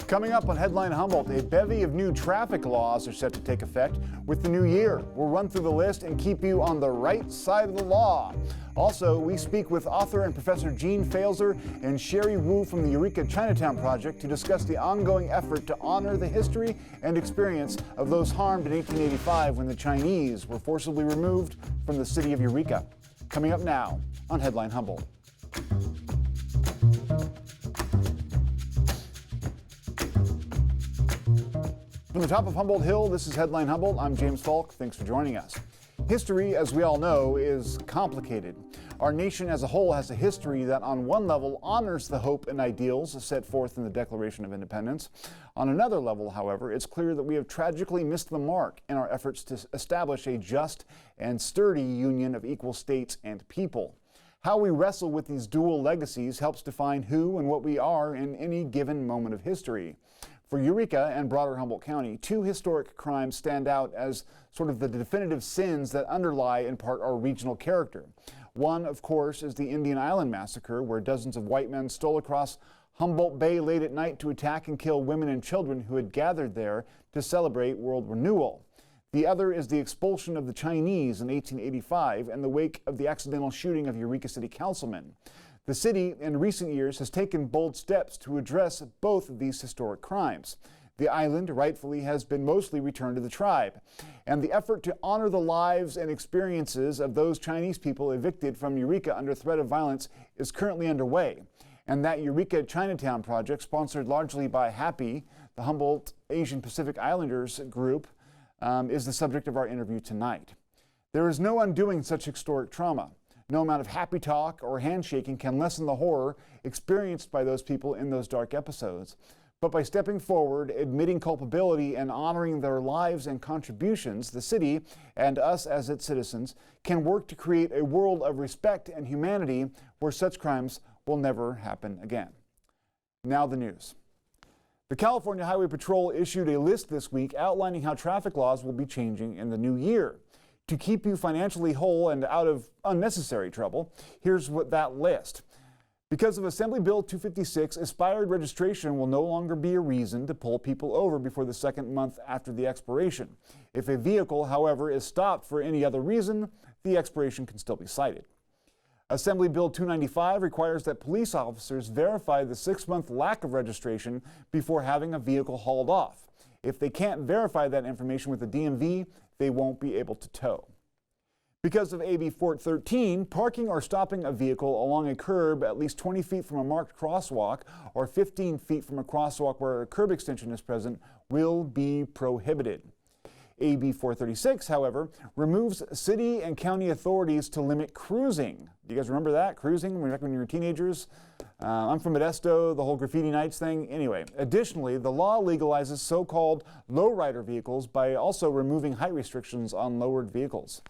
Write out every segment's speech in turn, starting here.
Coming up on Headline Humboldt, a bevy of new traffic laws are set to take effect with the new year. We'll run through the list and keep you on the right side of the law. Also, we speak with author and Professor Pfaelzer and Sheri from the Eureka Chinatown Project to discuss the ongoing effort to honor the history and experience of those harmed in 1885 when the Chinese were forcibly removed from the city of Eureka. Coming up now on Headline Humboldt. From the top of Humboldt Hill, this is Headline Humboldt. I'm James Falk. Thanks for joining us. History, as we all know, is complicated. Our nation as a whole has a history that on one level honors the hope and ideals set forth in the Declaration of Independence. On another level, however, it's clear that we have tragically missed the mark in our efforts to establish a just and sturdy union of equal states and people. How we wrestle with these dual legacies helps define who and what we are in any given moment of history. For Eureka and broader Humboldt County, two historic crimes stand out as sort of the definitive sins that underlie in part our regional character. One, of course, is the Indian Island Massacre, where dozens of white men stole across Humboldt Bay late at night to attack and kill women and children who had gathered there to celebrate world renewal. The other is the expulsion of the Chinese in 1885 in the wake of the accidental shooting of Eureka City councilmen. The city, in recent years, has taken bold steps to address both of these historic crimes. The island, rightfully, has been mostly returned to the tribe, and the effort to honor the lives and experiences of those Chinese people evicted from Eureka under threat of violence is currently underway. And that Eureka Chinatown Project, sponsored largely by HAPPY, the Humboldt Asian Pacific Islanders group, is the subject of our interview tonight. There is no undoing such historic trauma. No amount of happy talk or handshaking can lessen the horror experienced by those people in those dark episodes. But by stepping forward, admitting culpability, and honoring their lives and contributions, the city, and us as its citizens, can work to create a world of respect and humanity where such crimes will never happen again. Now the news. The California Highway Patrol issued a list this week outlining how traffic laws will be changing in the new year. To keep you financially whole and out of unnecessary trouble, here's what that list. Because of Assembly Bill 256, expired registration will no longer be a reason to pull people over before the second month after the expiration. If a vehicle, however, is stopped for any other reason, the expiration can still be cited. Assembly Bill 295 requires that police officers verify the 6-month lack of registration before having a vehicle hauled off. If they can't verify that information with the DMV, they won't be able to tow. Because of AB 413, parking or stopping a vehicle along a curb at least 20 feet from a marked crosswalk or 15 feet from a crosswalk where a curb extension is present will be prohibited. AB 436, however, removes city and county authorities to limit cruising. Do you guys remember that? Cruising, back when you were teenagers? I'm from Modesto, the whole graffiti nights thing. Anyway, additionally, the law legalizes so-called lowrider vehicles by also removing height restrictions on lowered vehicles.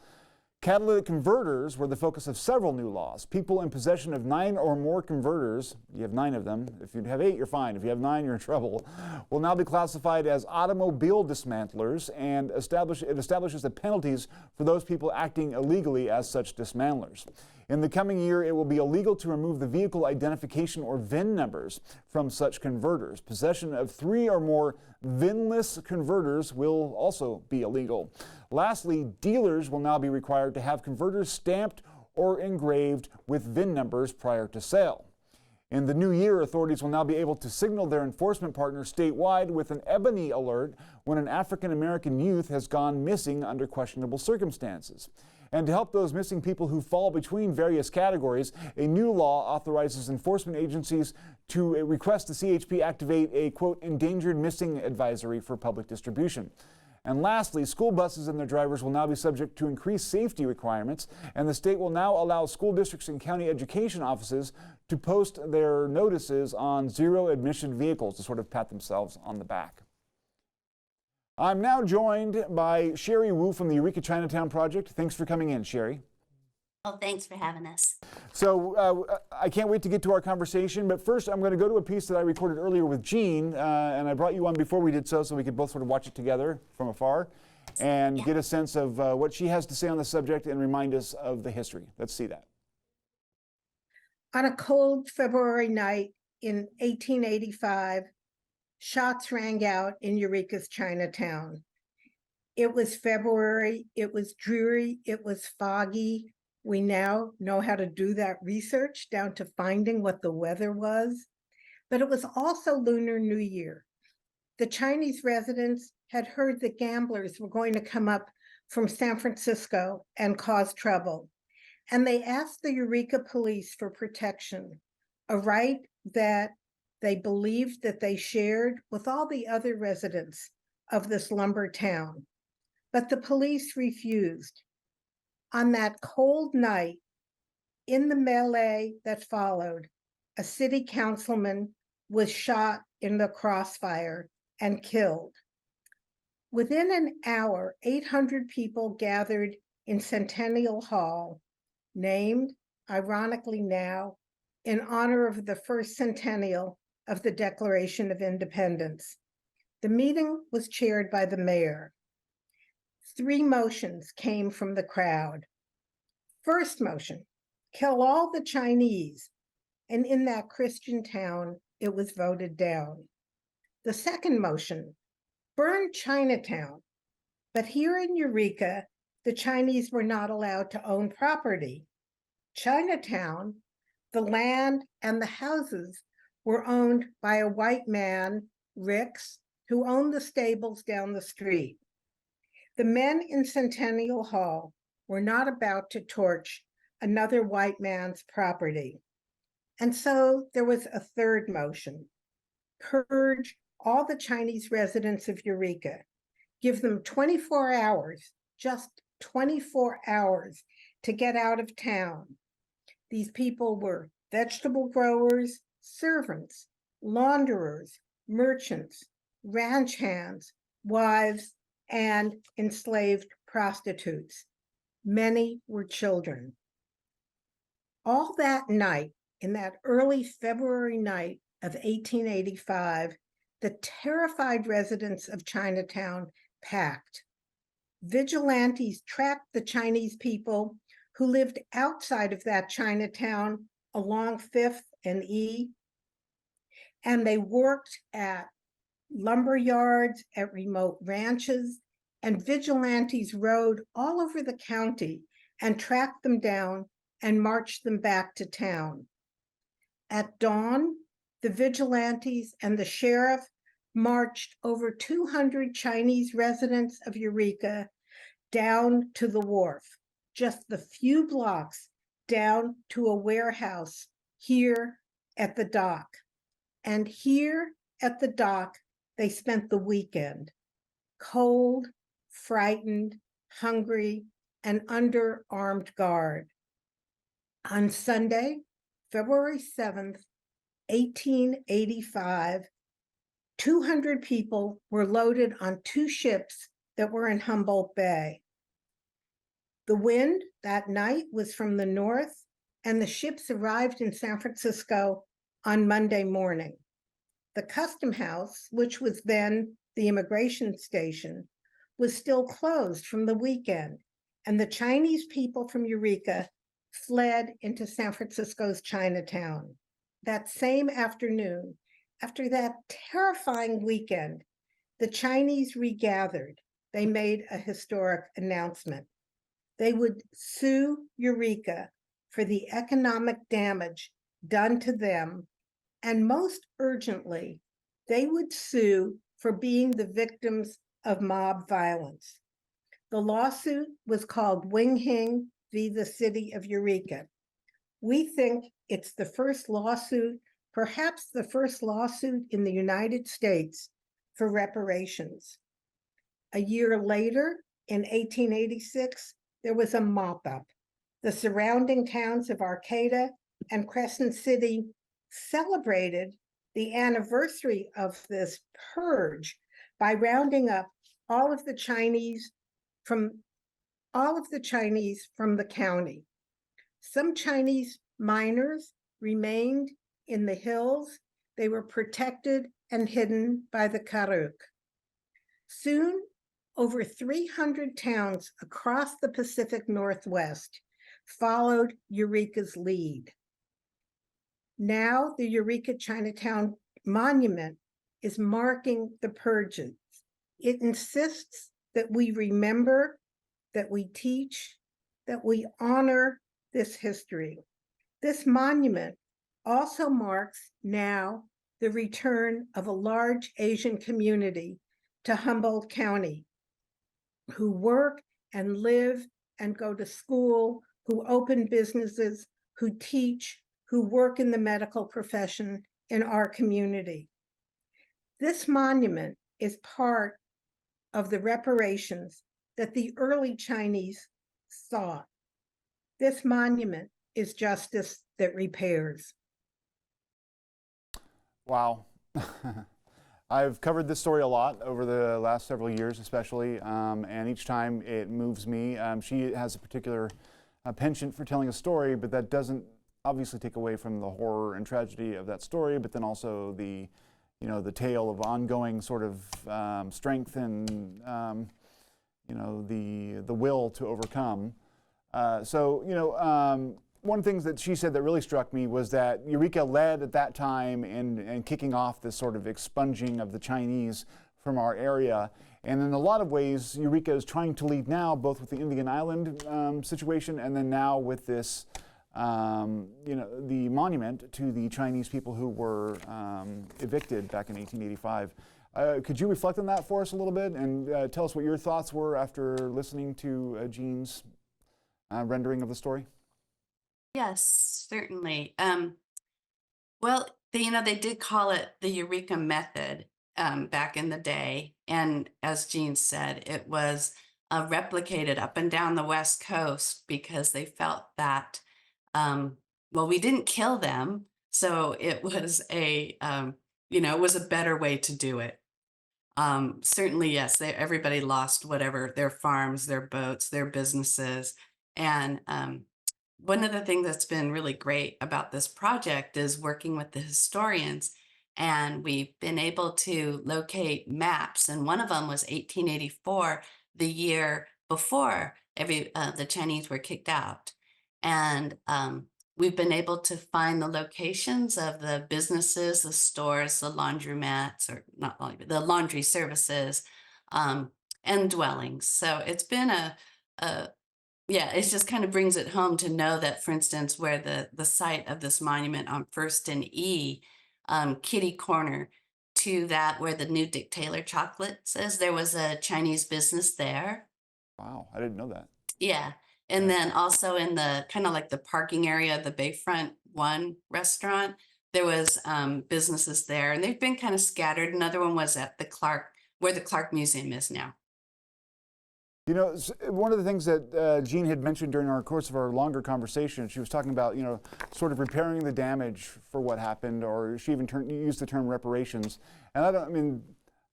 Catalytic converters were the focus of several new laws. People in possession of 9 or more converters, you have 9 of them. If you have 8, you're fine. If you have 9, you're in trouble. Will now be classified as automobile dismantlers, and it establishes the penalties for those people acting illegally as such dismantlers. In the coming year, it will be illegal to remove the vehicle identification or VIN numbers from such converters. Possession of 3 or more VIN-less converters will also be illegal. Lastly, dealers will now be required to have converters stamped or engraved with VIN numbers prior to sale. In the new year, authorities will now be able to signal their enforcement partners statewide with an ebony alert when an African-American youth has gone missing under questionable circumstances. And to help those missing people who fall between various categories, a new law authorizes enforcement agencies to request the CHP activate a, quote, endangered missing advisory for public distribution. And lastly, school buses and their drivers will now be subject to increased safety requirements, and the state will now allow school districts and county education offices to post their notices on zero admission vehicles to sort of pat themselves on the back. I'm now joined by Sheri from the Eureka Chinatown Project. Thanks for coming in, Sheri. Well, thanks for having us. So I can't wait to get to our conversation, but first I'm going to go to a piece that I recorded earlier with Jean, and I brought you on before we did so we could both sort of watch it together from afar and get a sense of what she has to say on the subject and remind us of the history. Let's see that. On a cold February night in 1885, shots rang out in Eureka's Chinatown. It was February, it was dreary, it was foggy. We now know how to do that research down to finding what the weather was. But it was also Lunar New Year. The Chinese residents had heard that gamblers were going to come up from San Francisco and cause trouble. And they asked the Eureka police for protection, a right that they believed that they shared with all the other residents of this lumber town. But the police refused. On that cold night, in the melee that followed, a city councilman was shot in the crossfire and killed. Within an hour, 800 people gathered in Centennial Hall, named, ironically now, in honor of the first centennial of the Declaration of Independence. The meeting was chaired by the mayor. 3 motions came from the crowd. First motion, kill all the Chinese, and in that Christian town, it was voted down. The second motion, burn Chinatown, but here in Eureka, the Chinese were not allowed to own property. Chinatown, the land and the houses were owned by a white man, Ricks, who owned the stables down the street. The men in Centennial Hall were not about to torch another white man's property. And so there was a third motion, purge all the Chinese residents of Eureka, give them 24 hours, just 24 hours to get out of town. These people were vegetable growers, servants, launderers, merchants, ranch hands, wives, and enslaved prostitutes. Many were children. All that night, in that early February night of 1885, the terrified residents of Chinatown packed. Vigilantes tracked the Chinese people who lived outside of that Chinatown along 5th and E, and they worked at lumber yards, at remote ranches, and vigilantes rode all over the county and tracked them down and marched them back to town. At dawn, the vigilantes and the sheriff marched over 200 Chinese residents of Eureka down to the wharf, just the few blocks down to a warehouse here at the dock. And here at the dock, they spent the weekend, cold, frightened, hungry, and under armed guard. On Sunday, February 7th, 1885, 200 people were loaded on 2 ships that were in Humboldt Bay. The wind that night was from the north, and the ships arrived in San Francisco on Monday morning. The custom house, which was then the immigration station, was still closed from the weekend, and the Chinese people from Eureka fled into San Francisco's Chinatown. That same afternoon, after that terrifying weekend, the Chinese regathered. They made a historic announcement. They would sue Eureka for the economic damage done to them, and most urgently, they would sue for being the victims of mob violence. The lawsuit was called Wing Hing v. the City of Eureka. We think it's the first lawsuit, perhaps the first lawsuit in the United States for reparations. A year later, in 1886, there was a mop-up. The surrounding towns of Arcata and Crescent City celebrated the anniversary of this purge by rounding up all of the Chinese from the county. Some Chinese miners remained in the hills. They were protected and hidden by the Karuk. Soon, over 300 towns across the Pacific Northwest followed Eureka's lead. Now the Eureka Chinatown Monument is marking the purges. It insists that we remember, that we teach, that we honor this history. This monument also marks now the return of a large Asian community to Humboldt County, who work and live and go to school, who open businesses, who teach, who work in the medical profession in our community. This monument is part of the reparations that the early Chinese sought. This monument is justice that repairs. Wow. I've covered this story a lot over the last several years, especially, and each time it moves me. She has a particular penchant for telling a story, but that doesn't obviously take away from the horror and tragedy of that story, but then also the, you know, the tale of ongoing sort of strength and, you know, the will to overcome. One of the things that she said that really struck me was that Eureka led at that time in kicking off this sort of expunging of the Chinese from our area. And in a lot of ways, Eureka is trying to lead now, both with the Indian Island situation and then now with this, the monument to the Chinese people who were evicted back in 1885. Could you reflect on that for us a little bit and tell us what your thoughts were after listening to Jean's rendering of the story? Yes, certainly. Well, they did call it the Eureka method back in the day. And as Jean said, it was replicated up and down the West Coast because they felt that, we didn't kill them. So it was it was a better way to do it. Certainly, yes, everybody lost whatever, their farms, their boats, their businesses. And one of the things that's been really great about this project is working with the historians. And we've been able to locate maps. And one of them was 1884, the year before the Chinese were kicked out. And we've been able to find the locations of the businesses, the stores, the laundromats, or not laundry, the laundry services, and dwellings. So it's been it just kind of brings it home to know that, for instance, where the site of this monument on First and E, kitty corner to that where the new Dick Taylor chocolate says, there was a Chinese business there. Wow, I didn't know that. Yeah. And then also in the kind of like the parking area, the Bayfront One restaurant, there was businesses there, and they've been kind of scattered. Another one was at where the Clark Museum is now. You know, one of the things that Jean had mentioned during our course of our longer conversation, she was talking about, sort of repairing the damage for what happened, or she even used the term reparations. And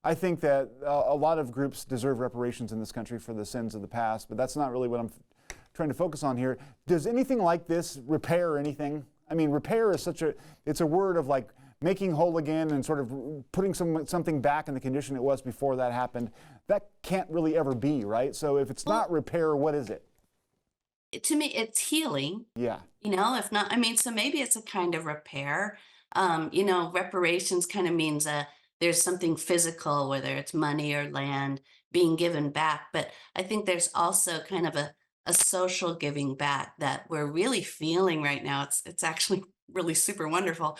I think that a lot of groups deserve reparations in this country for the sins of the past, but that's not really what I'm trying to focus on here. Does anything like this repair anything? I mean, repair is it's a word of like making whole again and sort of putting something back in the condition it was before that happened. That can't really ever be, right? So if it's not repair, what is it? To me, it's healing. Yeah. If not, so maybe it's a kind of repair. Reparations kind of means there's something physical, whether it's money or land being given back. But I think there's also kind of a social giving back that we're really feeling right now. It's actually really super wonderful.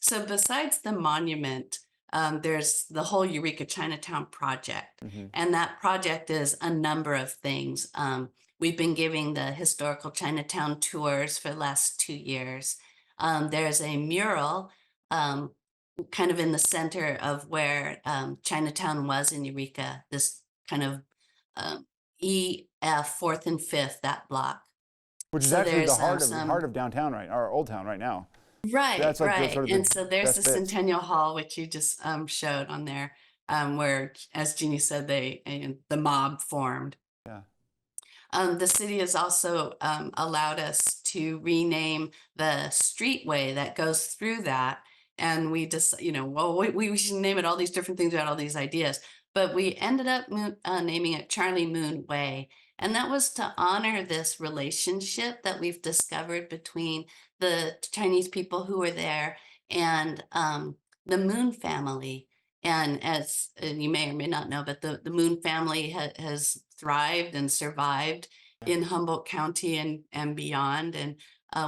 So besides the monument, there's the whole Eureka Chinatown Project. Mm-hmm. And that project is a number of things. We've been giving the historical Chinatown tours for the last 2 years. There's a mural kind of in the center of where Chinatown was in Eureka, this kind of EF 4th and 5th, that block. Which is actually the heart of downtown, right? Our old town right now. Right, that's like right. And so there's the best bits. Centennial Hall, which you just showed on there, where, as Jeannie said, the mob formed. Yeah. The city has also allowed us to rename the streetway that goes through that. And we just, we should name it all these different things. We had all these ideas. But we ended up naming it Charlie Moon Way. And that was to honor this relationship that we've discovered between the Chinese people who were there and the Moon family. And as you may or may not know, but the Moon family has thrived and survived in Humboldt County and beyond. And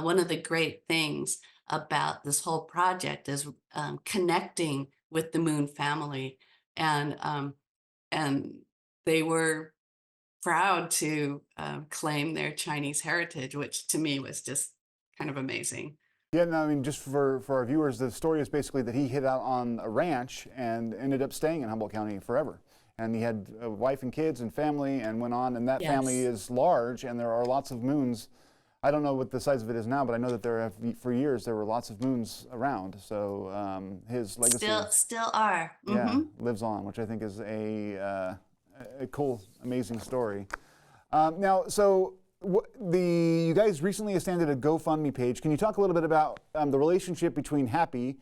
one of the great things about this whole project is connecting with the Moon family. And they were proud to claim their Chinese heritage, which to me was just kind of amazing. Yeah, no, I mean, just for our viewers, the story is basically that he hid out on a ranch and ended up staying in Humboldt County forever. And he had a wife and kids and family and went on, and that Yes. family is large, and there are lots of moons. I don't know what the size of it is now, but I know that for years there were lots of moons around. So his legacy Still are. yeah, lives on, which I think is a cool, amazing story. Now, so you guys recently established a GoFundMe page. Can you talk a little bit about the relationship between Happy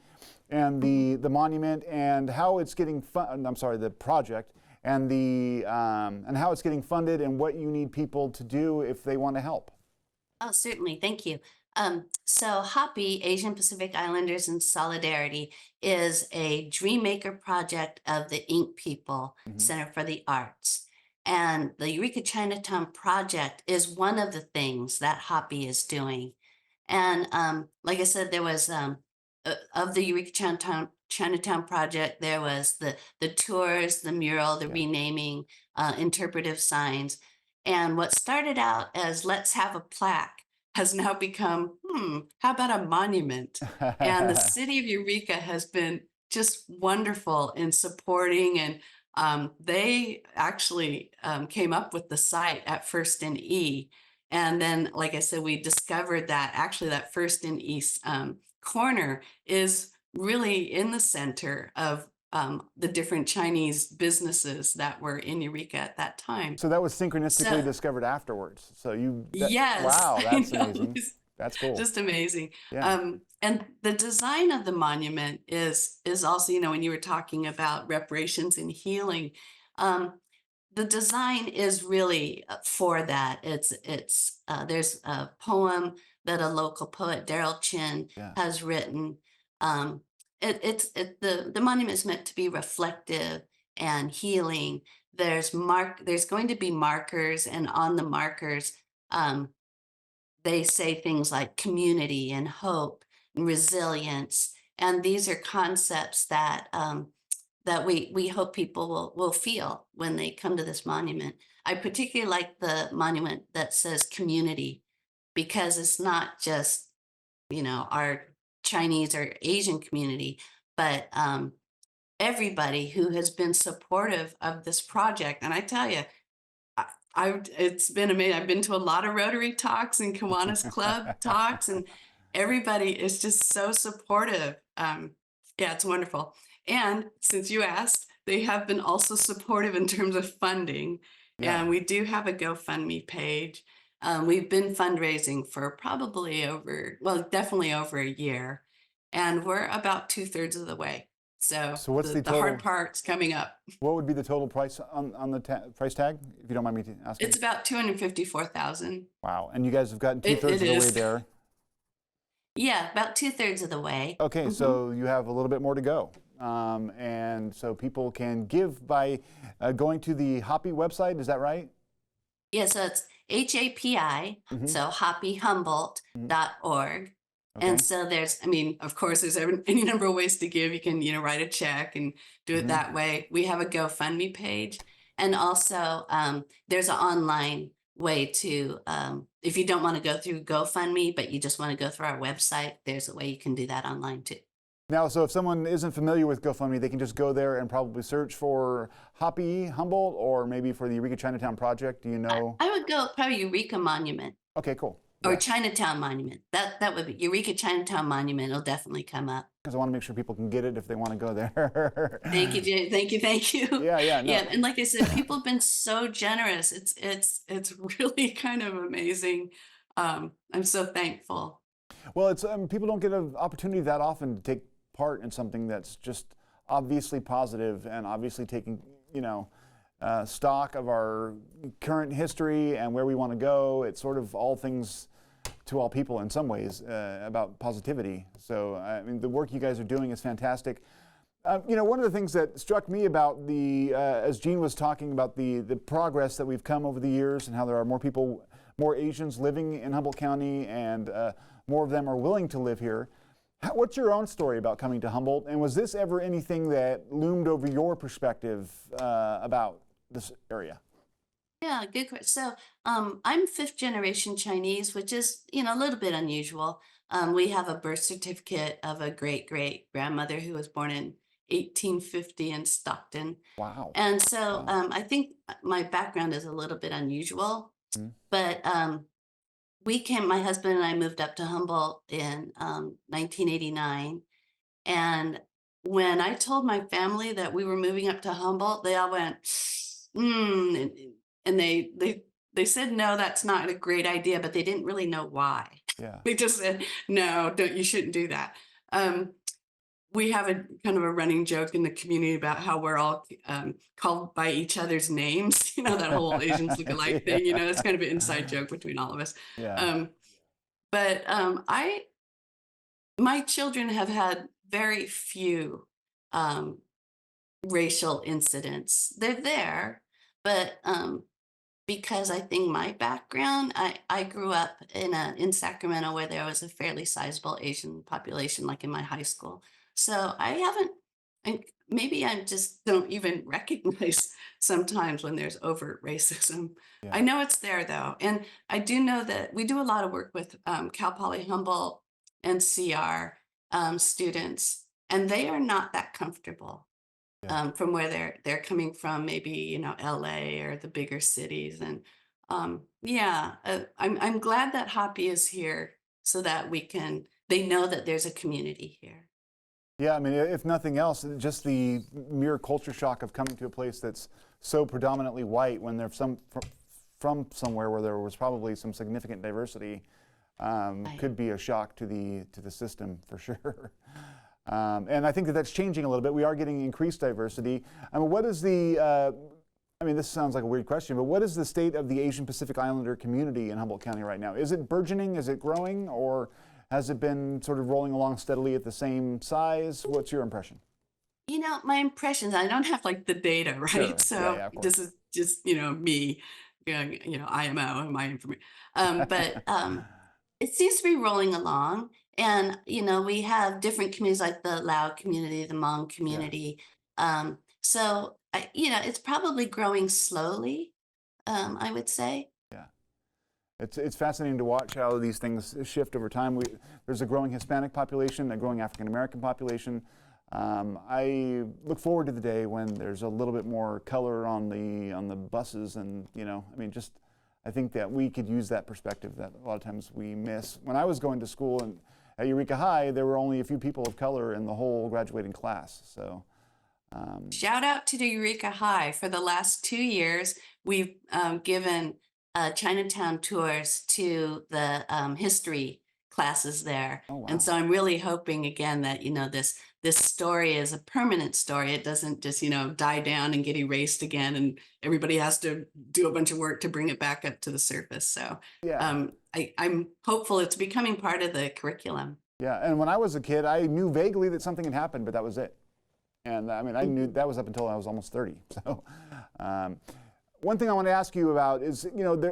and the monument and how it's getting the project and how it's getting funded and what you need people to do if they want to help? Oh, certainly. Thank you. So Happy, Asian Pacific Islanders in Solidarity, is a dream maker project of the Ink People Center for the Arts. And the Eureka Chinatown Project is one of the things that Happy is doing. And like I said, there was of the Eureka Chinatown Project, there was the tours, the mural, the renaming, interpretive signs. And what started out as let's have a plaque has now become, how about a monument? And the city of Eureka has been just wonderful in supporting, and they actually came up with the site at First and E. And then, like I said, we discovered that actually that First and East corner is really in the center of the different Chinese businesses that were in Eureka at that time. So that was synchronistically discovered afterwards. So yes, wow, that's I know. amazing. That's cool. Just amazing. Yeah. And the design of the monument is also, when you were talking about reparations and healing, the design is really for that. There's a poem that a local poet, Daryl Chin, has written. The monument is meant to be reflective and healing. There's going to be markers, and on the markers, they say things like community and hope and resilience. And these are concepts that that we hope people will feel when they come to this monument. I particularly like the monument that says community, because it's not just, our Chinese or Asian community, but everybody who has been supportive of this project. And I tell you, it's been amazing. I've been to a lot of Rotary talks and Kiwanis Club talks, and everybody is just so supportive. Yeah, it's wonderful. And since you asked, they have been also supportive in terms of funding. And we do have a GoFundMe page. We've been fundraising for definitely over a year. And we're about 2/3 of the way. So what's the hard part's coming up. What would be the total price on the price tag, if you don't mind me asking? It's about $254,000. Wow, and you guys have gotten 2/3 of the way there. Yeah, about 2/3 of the way. Okay, so you have a little bit more to go. And so people can give by going to the Happy website, is that right? Yeah, so it's HAPI, so happyhumboldt.org. Okay. And so of course, there's any number of ways to give. You can, write a check and do it that way. We have a GoFundMe page. And also there's an online way to, if you don't want to go through GoFundMe, but you just want to go through our website, there's a way you can do that online too. Now, so if someone isn't familiar with GoFundMe, they can just go there and probably search for Happy Humboldt or maybe for the Eureka Chinatown Project. Do you know? I would go probably Eureka Monument. Okay, cool. Or Chinatown Monument. That would be Eureka Chinatown Monument. It'll definitely come up. Because I want to make sure people can get it if they want to go there. Thank you, Jay. Thank you. Yeah. No. Yeah, and like I said, people have been so generous. It's really kind of amazing. I'm so thankful. Well, it's people don't get an opportunity that often to take part in something that's just obviously positive and obviously taking stock of our current history and where we want to go. It's sort of all things to all people in some ways about positivity. So I mean, the work you guys are doing is fantastic. One of the things that struck me about as Jean was talking about the progress that we've come over the years and how there are more people, more Asians living in Humboldt County, and more of them are willing to live here. What's your own story about coming to Humboldt? And was this ever anything that loomed over your perspective about this area? Yeah, good question. So, I'm fifth generation Chinese, which is, a little bit unusual. We have a birth certificate of a great great grandmother who was born in 1850 in Stockton. Wow. And so, Wow. I think my background is a little bit unusual, Mhm. but my husband and I moved up to Humboldt in 1989. And when I told my family that we were moving up to Humboldt, they all went, and they said, no, that's not a great idea, but they didn't really know why. Yeah. They just said, no, you shouldn't do that. We have a kind of a running joke in the community about how we're all called by each other's names, that whole Asians look alike thing, it's kind of an inside joke between all of us. Yeah. But my children have had very few racial incidents. They're there, but because I think my background, I grew up in Sacramento where there was a fairly sizable Asian population, like in my high school. So I haven't, maybe I just don't even recognize sometimes when there's overt racism. Yeah. I know it's there though. And I do know that we do a lot of work with Cal Poly Humboldt and CR students, and they are not that comfortable Yeah. from where they're coming from, maybe LA or the bigger cities. And I'm glad that Hoppy is here so that they know that there's a community here. Yeah, I mean, if nothing else, just the mere culture shock of coming to a place that's so predominantly white when they're from somewhere where there was probably some significant diversity could be a shock to the system for sure. And I think that that's changing a little bit. We are getting increased diversity. I mean, what is this sounds like a weird question, but what is the state of the Asian Pacific Islander community in Humboldt County right now? Is it burgeoning? Is it growing? Or has it been sort of rolling along steadily at the same size? What's your impression? My impressions, I don't have like the data, right? Sure. So Yeah, of course. this is just, me, IMO and my information. But it seems to be rolling along. And, we have different communities like the Lao community, the Hmong community. So, it's probably growing slowly, I would say. Yeah. It's fascinating to watch how these things shift over time. There's a growing Hispanic population, a growing African American population. I look forward to the day when there's a little bit more color on the buses, and I think that we could use that perspective that a lot of times we miss. When I was going to school at Eureka High, there were only a few people of color in the whole graduating class. So. Shout out to the Eureka High. For the last 2 years, we've given Chinatown tours to the history classes there. Oh, wow. And so I'm really hoping again that, this story is a permanent story. It doesn't just, die down and get erased again and everybody has to do a bunch of work to bring it back up to the surface. So yeah. I'm hopeful it's becoming part of the curriculum. Yeah, and when I was a kid, I knew vaguely that something had happened, but that was it. And I knew that was up until I was almost 30. So one thing I want to ask you about is,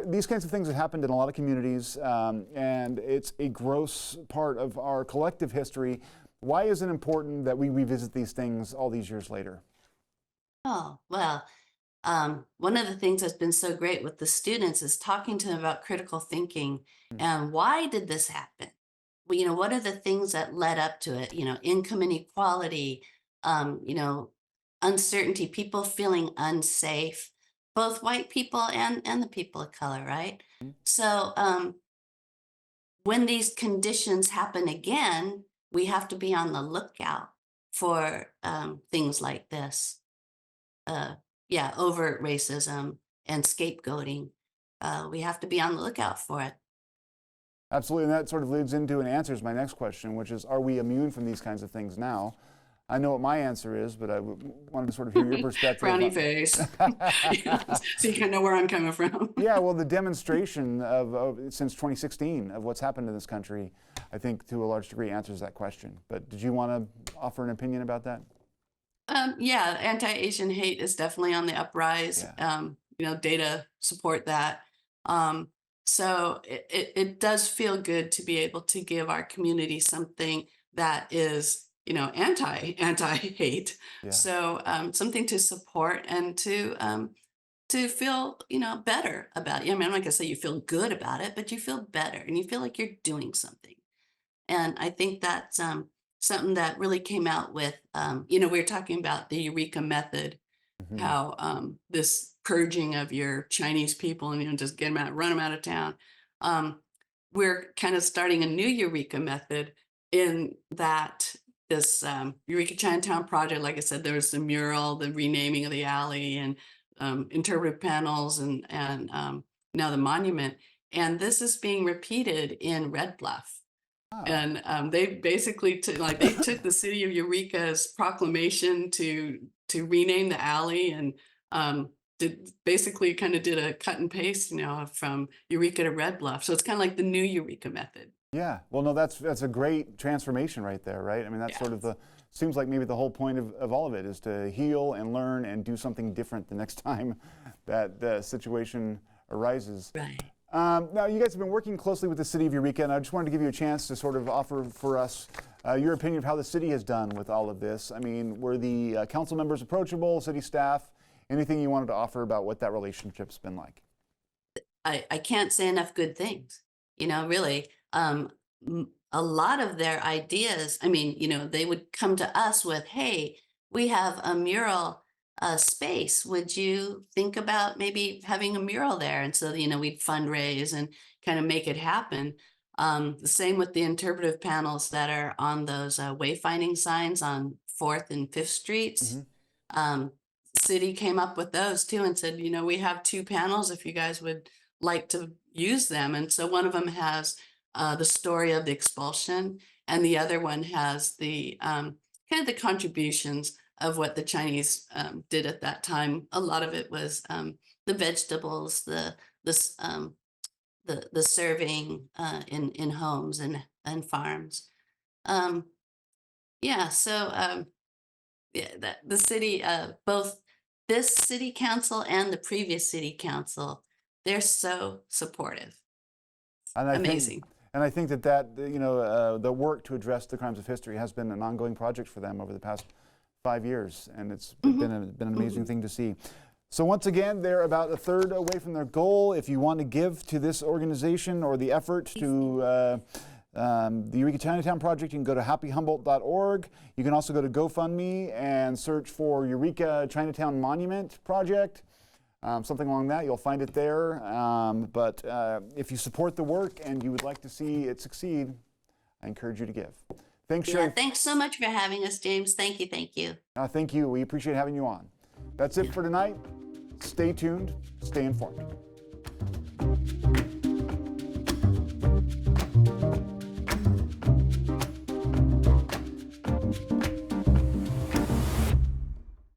these kinds of things have happened in a lot of communities, and it's a gross part of our collective history. Why is it important that we revisit these things all these years later? Oh, well, one of the things that's been so great with the students is talking to them about critical thinking and why did this happen? Well, what are the things that led up to it? Income inequality, uncertainty, people feeling unsafe, both white people and the people of color, right? So when these conditions happen again, we have to be on the lookout for things like this. Overt racism and scapegoating. We have to be on the lookout for it. Absolutely, and that sort of leads into and answers my next question, which is, are we immune from these kinds of things now? I know what my answer is, but I wanted to sort of hear your perspective. Frowny face. So you kind of know where I'm coming from. Yeah, well, the demonstration since 2016 of what's happened in this country, I think to a large degree answers that question. But did you want to offer an opinion about that? Yeah, anti-Asian hate is definitely on the uprise. Yeah. Data support that. So it does feel good to be able to give our community something that is, anti-hate. Yeah. So something to support and to feel, better about it. I mean, I'm not gonna say you feel good about it, but you feel better and you feel like you're doing something. And I think that's something that really came out with, we were talking about the Eureka method, Mhm. how this purging of your Chinese people and, just get them out, run them out of town. We're kind of starting a new Eureka method in that this Eureka Chinatown Project, like I said, there was the mural, the renaming of the alley, and interpretive panels, and now the monument. And this is being repeated in Red Bluff. Oh. And they basically they took the city of Eureka's proclamation to rename the alley, and basically kind of did a cut and paste, from Eureka to Red Bluff. So it's kind of like the new Eureka method. Yeah, well, no, that's a great transformation right there, right? I mean, that's sort of seems like maybe the whole point of all of it is to heal and learn and do something different the next time that the situation arises. Right. Now, you guys have been working closely with the city of Eureka, and I just wanted to give you a chance to sort of offer for us your opinion of how the city has done with all of this. I mean, were the council members approachable, city staff? Anything you wanted to offer about what that relationship's been like? I can't say enough good things, really. A lot of their ideas, I mean, they would come to us with, hey, we have a mural space. Would you think about maybe having a mural there? And so, we'd fundraise and kind of make it happen. The same with the interpretive panels that are on those wayfinding signs on 4th and 5th Streets. Mm-hmm. City came up with those too and said, we have 2 panels if you guys would like to use them. And so one of them has the story of the expulsion, and the other one has the kind of the contributions of what the Chinese did at that time. A lot of it was the vegetables, the serving in homes and farms. The city, both this city council and the previous city council, they're so supportive. And Amazing. I think that the work to address the crimes of history has been an ongoing project for them over the past 5 years, and it's been an amazing thing to see. So once again, they're about a third away from their goal. If you want to give to this organization or the effort to the Eureka Chinatown Project, you can go to happyhumboldt.org. You can also go to GoFundMe and search for Eureka Chinatown Monument Project. Something along that, you'll find it there. But if you support the work and you would like to see it succeed, I encourage you to give. Thanks, Sheri. Thanks so much for having us, James. Thank you. Thank you. Thank you. We appreciate having you on. That's it for tonight. Stay tuned. Stay informed.